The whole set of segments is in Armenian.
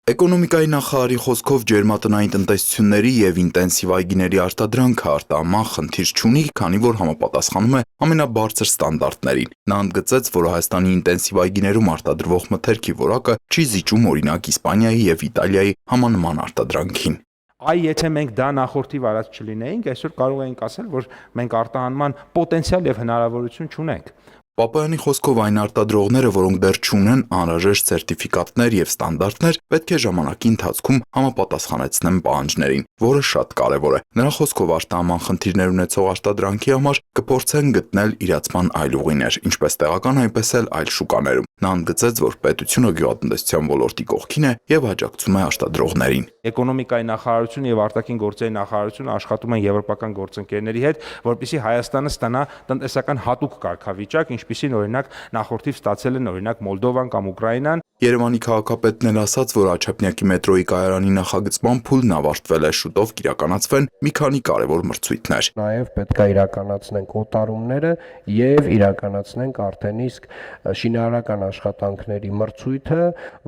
Էկոնոմիկայի նախարարի խոսքով ջերմատնային տնտեսությունների և ինտենսիվ այգիների արտադրանքը արտահանման խնդիր չունի, քանի որ համապատասխանում է ամենաբարձր ստանդարտներին։ Նա ընդգծեց, որ Հայաստանի ինտենսիվ այգիներում արտադրվող մթերքի որակը չի զիջում օրինակ Իսպանիայի և Իտալիայի համանման արտադրանքին։ Եթե մենք դա նախորդի վարած չլինեինք, այսօր կարող էինք ասել, որ մենք արտահանման պոտենցիալ և հնարավորություն չունենք։ Պապայանի խոսքով այն արտադրողները, որոնք դեռ չունեն անհրաժեշտ սերտիֆիկատներ և ստանդարտներ, պետք է ժամանակի ընթացքում համապատասխանեցնեն պահանջներին, որը շատ կարևոր է։ Նրա խոսքով արտահանման խնդիրներ ունեցող արտադրանքի համար կփորձեն գտնել իրացման այլ ուղիներ, ինչպես տեղական, այնպես էլ այլ շուկաներում։ Նա ընդգծեց, որ պետությունը գյուղատնտեսության ոլորտի կողքին է և աջակցում է արտադրողներին։ Էկոնոմիկայի նախարարությունը և արտաքին գործերի նախարարությունը աշխատում են եվրոպական գործընկերների հետ, որպեսզի Հայաստանը ստանա տնտեսական հատուկ կարգավիճակ, ինչպիսին օրինակ նախորդիվ ստացել են օրինակ Մոլդովան կամ Ուկրաինան։ Երևանի քաղաքապետն էլ ասաց, որ Աչափնյակի մետրոյի կայարանի նախագծման փուլն ավարտվել է, շուտով կիրականացվեն մի քանի կարևոր մրցույթներ։ Նաև պետք է իրականացնենք օտարումները եւ իրականացնենք արդեն իսկ շինարարական աշխատանքների մրցույթը,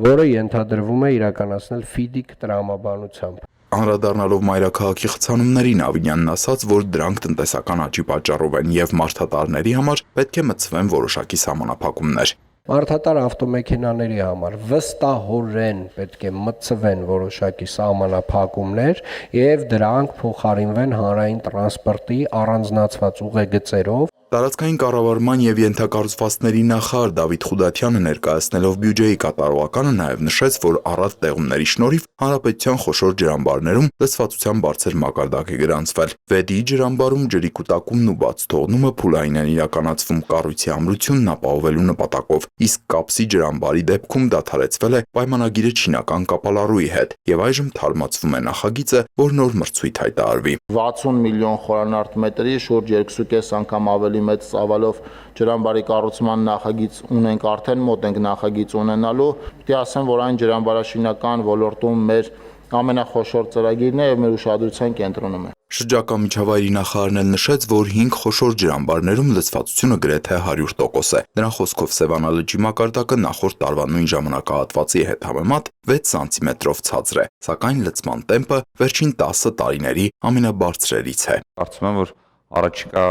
որը ենթադրվում է իրականացնել FIDIC տրամաբանությամբ։ Անդրադառնալով մայրաքաղաքի խցանումներին, Ավինյանն ասաց, որ դրանք տնտեսական աճի պատճառով են և մարդատարների համար պետք է մտցվեն որոշակի սահմանափակումներ։ Մարդատար ավտոմեքենաների համար վստահորեն պետք է մտցվեն որոշակի սահմանափակումներ եւ դրանք փոխարինվեն հանրային տրանսպորտի առանձնացված ուղեգծերով։ Տարածքային կառավարման և ենթակառուցվածքների նախարար Դավիթ Խուդաթյանը ներկայացնելով բյուջեի կատարողականը նաև նշեց, որ առատ տեղումների շնորհիվ հանրապետության խոշոր ջրամբարներում լցվածության բարձր մակարդակ է գրանցվել։ Վեդի ջրամբարում ջրի կուտակումն ու բաց թողնումը փուլային են իրականացվում կառույցի ամրությունն ապահովելու նպատակով, իսկ Կապսի ջրամբարի դեպքում դադարեցվել է պայմանագիրը չինական կապալառուի հետ և այժմ թարմացվում է նախագիծը, որ նոր մրցույթ հայտարարվի։ 60 միլիոն խորանարդ մետրի շուրջ 2.5 անգամ ավելի մեծ ծավալով ջրամբարի կառուցման նախագիծ ունենք, արդեն մոտ ենք նախագիծ ունենալու։ Պետք է ասեմ, որ այն ջրամբարաշինական ոլորտում մեր ամենախոշոր ծրագիրն է եւ մեր ուշադրության կենտրոնում է։ Շրջակա միջավայրի նախարարն էլ նշեց, որ 5 խոշոր ջրամբարներում լցվածությունը գրեթե 100% է։ Նրա խոսքով Սևանա լճի մակարդակը նախորդ տարվա նույն ժամանակահատվածի հետ համեմատ 6 սանտիմետրով ցածր է, սակայն լցման տեմպը վերջին 10 տարիների ամենաբարձրերից է։ Կարծում եմ, որ առաջիկա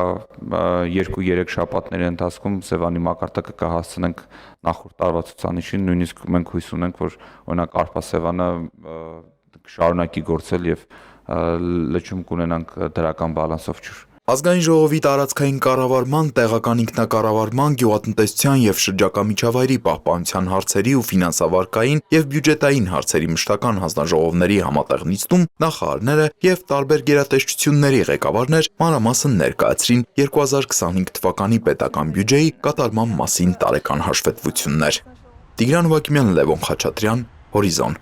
2-3 շաբաթների ընթացքում Սևանի մակարդակը կհասցնենք նախորդ տարվա ցուցանիշին, նույնիսկ մենք հույս ունենք, որ օրինակ Արփասևանը կշարունակի գործել եւ լճում կունենանք դրական բալանսով ջուր։ Ազգային ժողովի տարածքային կառավարման, տեղական ինքնակառավարման, գյուղատնտեսության և շրջակա միջավայրի պահպանության հարցերի ու ֆինանսավարկային և բյուջետային հարցերի մշտական հանձնաժողովների համատեղ նիստում նախարարները և տարբեր գերատեսչությունների ղեկավարներ մանրամասն ներկայացրին 2025 թվականի պետական բյուջեի կատարման մասին տարեկան հաշվետվություններ։ Տիգրան Հովակիմյան, Լևոն Խաչատրյան, Հորիզոն։